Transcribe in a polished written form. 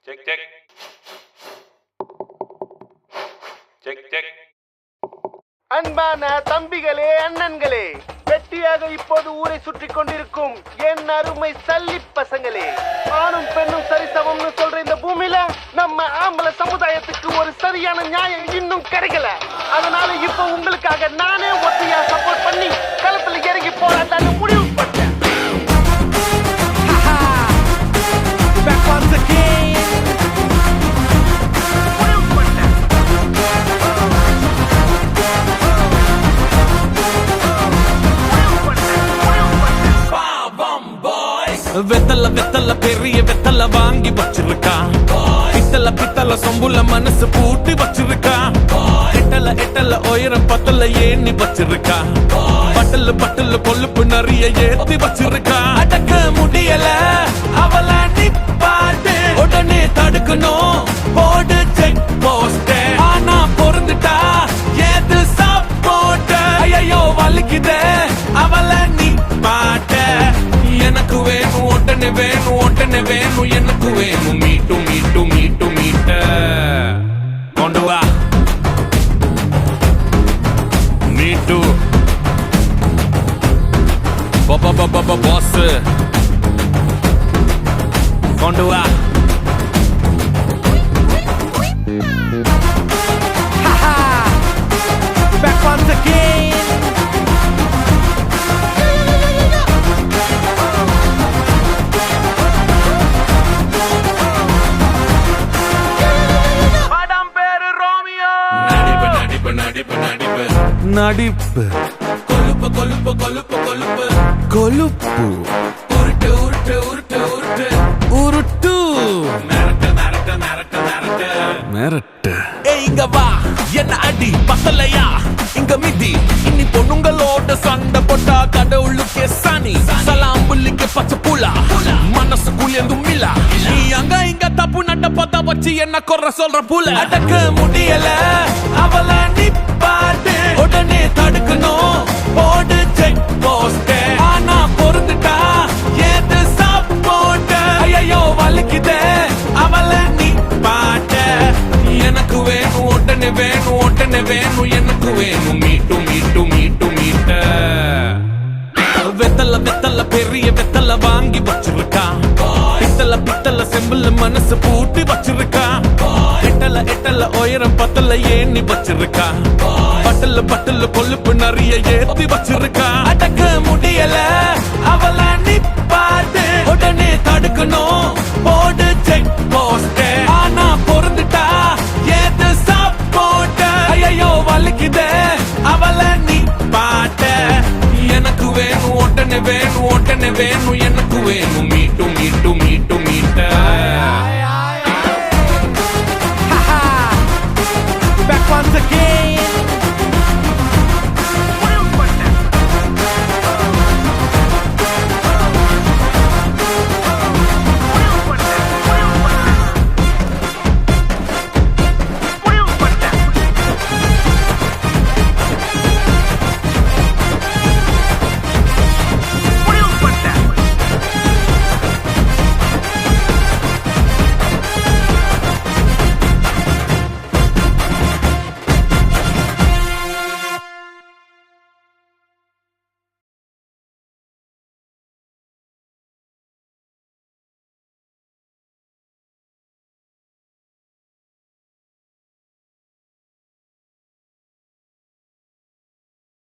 Check check check check. அன்பான தம்பிகளே, அண்ணன்களே, வெட்டியாக இப்போது ஊரை சுற்றி கொண்டிருக்கும் என் அருமை சல்லி பசங்களே, ஆணும் பெண்ணும் சரிசமம்னு சொல்ற இந்த பூமியில நம்ம ஆம்பளை சமுதாயத்துக்கு ஒரு சரியான நியாயம் இன்னும் கிடைக்கல. அதனால இப்ப உங்களுக்காக நானே ஒத்தையா சப்போர்ட் பண்ணி களத்துல இறங்கி போராட்டான்னு முடிவு பண்ணேன். வெத்தல வெத்தல பெரிய வெத்தல வாங்கி வச்சிருக்கா, பித்தல பித்தல சொம்புல மனசு பூட்டி வச்சிருக்கா, எட்டல எட்டல உயரம் பத்தல ஏணி வச்சிருக்கா, பட்டல பட்டல கொழுப்பு நிறைய ஏத்தி வச்சிருக்கா. அடக்க முடியல அவள நிப்பாட்டு, உடனே தடுக்கணும் போடு செக் போஸ்ட். ஆனா பொருந்துட்டா ஏது சப்போர்ட். ஐயோ வலிக்குதே அவள நிப்பாட்ட. எனக்கு வேணும் ஒட்டனே வேணும் ஒட்டனே வேணும் எனக்கு வேணும் மீட்டு மீட்டு மீட்டு மீட்ட கொண்டு வா மீட்டு பாஸ் கொண்டு வா. Back once again. நடிப்பு கொழுப்பு கொழுப்பு கொழுப்பு கொழுப்பு கொழுப்பு உருட்டு உருட்டு உருட்டு உருட்டு உருட்டு மிரட்டு மிரட்டு மிரட்டு மிரட்டு மிரட்டு. இங்க வா என்ன அடி பத்தலையா இங்க மிதி. இன்னி பொண்ணுங்களோட சண்டை போட்டா கடவுளுக்கே சனி. சலாம் புள்ளிக்கு பச்சை புலா மனசுக்குள்ள தும்மிலா. நீ அங்க இங்க தப்பு நட்ட பார்த்தா வச்சு என்ன குறை சொல்ற புல. அடக்க முடியல அவள நிப்பாட்டு, உடனே தடுக்கணும் போடு செக் போஸ்ட். ஆனா பொருந்துட்டா ஏது சப்போர்ட். ஐயோ வலிக்குதே அவள நிப்பாட்ட. எனக்கு வேணும் உடனே வேணும் உடனே வேணும் எனக்கு வேணும் மீட்டு மீட்டு மீட்டு மீட்ட. வெத்தல வெத்தல பெரிய வெத்தல வாங்கி வச்சிருக்கா, பித்தல பித்தல செம்புல மனசு பூட்டி வச்சிருக்கா, எட்டல எட்டல உயரம் பத்தல ஏணி வச்சிருக்கா, பட்டல பட்டல கொழுப்பு நிறைய ஏத்தி வச்சிருக்கா. அடக்க முடியல அவள நிப்பாட்டு, உடனே தடுக்கணும்